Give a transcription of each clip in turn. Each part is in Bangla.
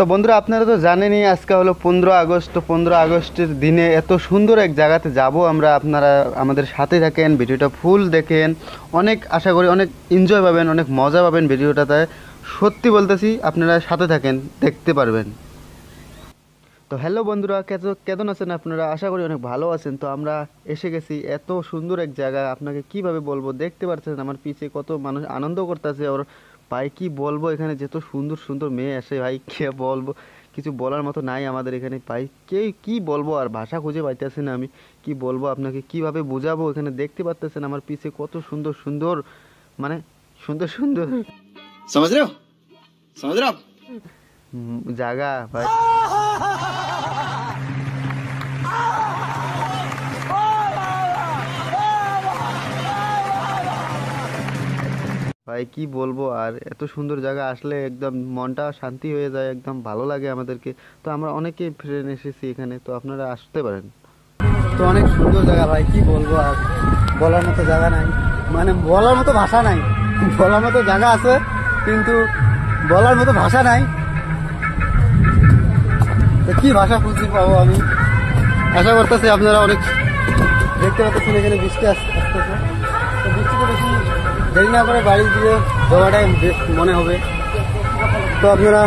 তো বন্ধুরা আপনারা তো জানেনই আজকে হলো 15 আগস্ট। তো 15 আগস্টের দিনে এত সুন্দর এক জায়গাতে যাব আমরা। আপনারা আমাদের সাথে থাকেন, ভিডিওটা ফুল দেখেন, অনেক আশা করি অনেক এনজয় পাবেন, অনেক মজা পাবেন ভিডিওটাতে। সত্যি বলতেছি আপনারা সাথে থাকেন, দেখতে পারবেন। তো হ্যালো বন্ধুরা, কেমন আছেন আপনারা? আশা করি অনেক ভালো আছেন। তো আমরা এসে গেছি এত সুন্দর এক জায়গা, আপনাকে কিভাবে বলবো। দেখতে পাচ্ছেন আমার পিছে কত মানুষ আনন্দ করতেছে। ওর ভাই কি বলবো, এখানে যত সুন্দর সুন্দর মেয়ে আসে ভাই, কে বলবো, কিছু বলার মতো নাই আমাদের এখানে। ভাই কি বলবো, আর ভাষা খুঁজে পাইতেছি না আমি। কি বলবো আপনাকে, কিভাবে বোঝাবো। এখানে দেখতে পাচ্ছেন আমার পিছে কত সুন্দর সুন্দর, মানে সুন্দর সুন্দর জায়গা ভাই। ভাই কি বলবো, আর এত সুন্দর জায়গা আসলে একদম মনটা শান্তি হয়ে যায়, একদম ভালো লাগে আমাদেরকে। তো আমরা অনেকে ফ্রেন্ড এসেছি এখানে, তো আপনারা আসতে পারেন। তো অনেক সুন্দর জায়গা ভাই, কি বলবো, আর বলার মতো জায়গা নাই, মানে বলার মতো ভাষা নাই। বলার মতো জায়গা আছে কিন্তু বলার মতো ভাষা নাই। তো কি ভাষা খুঁজে পাবো আমি। আশা করতেছি আপনারা অনেক দেখতে পাচ্ছেন এখানে বৃষ্টি আসতেছে। তো বৃষ্টিতে বেশি দেরি না করে বাড়ি দিয়ে যাওয়াটাই বেস্ট মনে হবে। তো আপনারা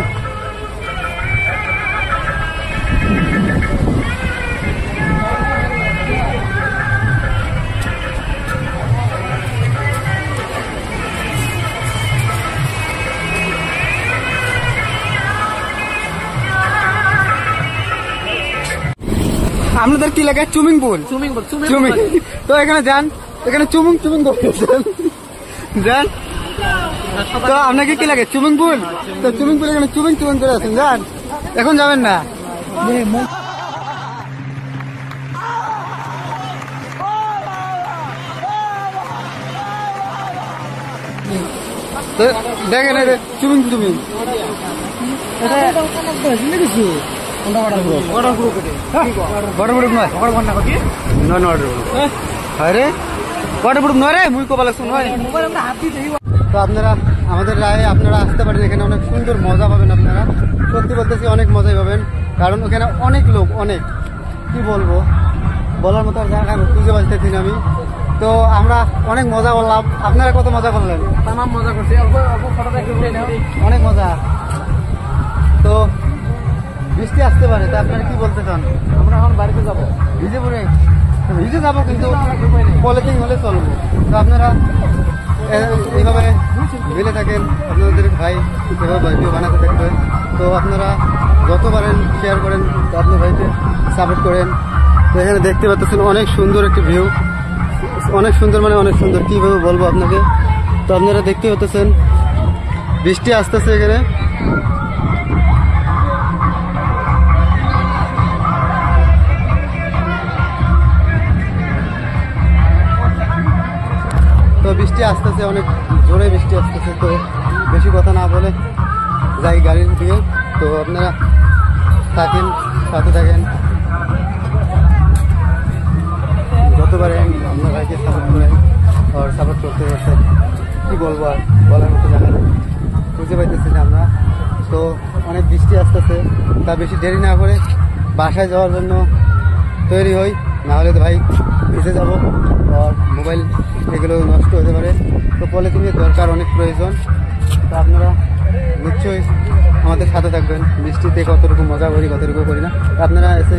আপনাদের কি লাগে? Swimming pool. তো এখানে যান, এখানে চুমুং করতেছেন, যান। তো আপনাকে কি লাগে? Swimming pool. তো সুইমিং পুল এখানে চুমিং করে আছেন, যান, এখন যাবেন না। দেখেন চুমিং তো আপনারা আমাদের রায়ে আপনারা আসতে পারেন, এখানে অনেক সুন্দর মজা পাবেন আপনারা। সত্যি বলতেছি অনেক মজাই পাবেন, কারণ ওখানে অনেক লোক, অনেক কি বলবো, বলার মতো জায়গা খুঁজে পাচ্ছি না আমি। তো আমরা অনেক মজা করলাম, আপনারা কত মজা করলেন? মজা করছি, অনেক মজা। তো বৃষ্টি আসতে পারে, তা আপনারা কি বলতে চান? আমরা এখন বাড়িতে যাবো, ভিজে যাবো, কিন্তু পলিথিন হলে চলবো। তো আপনারা এইভাবে মিলে থাকেন, আপনাদের ভাই এভাবে ভিডিও বানাতে থাকবে। তো আপনারা যত পারেন শেয়ার করেন, তো আপনার ভাইকে সাপোর্ট করেন। তো এখানে দেখতে পাচ্ছেন অনেক সুন্দর একটি ভিউ, অনেক সুন্দর, মানে অনেক সুন্দর, কীভাবে বলবো আপনাকে। তো আপনারা দেখতে পাচ্ছেন বৃষ্টি আসতেছে এখানে। তো বৃষ্টি আসতেছে, অনেক জোরে বৃষ্টি আসতেছে। তো বেশি কথা না বলে যাই গাড়ির দিকে। তো আপনারা থাকেন, সাথে থাকেন, যত পারেন আপনার ভাইকে সাপোর্ট করেন, আর সাপোর্ট করতে করতে কী বলবো, আর বলার মতো জায়গা খুঁজে পাইতেছি না আমরা। তো অনেক বৃষ্টি আসতেছে, তা বেশি দেরি না করে বাসায় যাওয়ার জন্য তৈরি হই, নাহলে তো ভাই ভিজে যাবো, আর মোবাইল এগুলো নষ্ট হতে পারে। তো পলিথিনের দরকার অনেক প্রয়োজন। তো আপনারা নিশ্চয়ই আমাদের সাথে থাকবেন। বৃষ্টিতে কতটুকু মজা করি, কতটুকু করি না, আপনারা এসে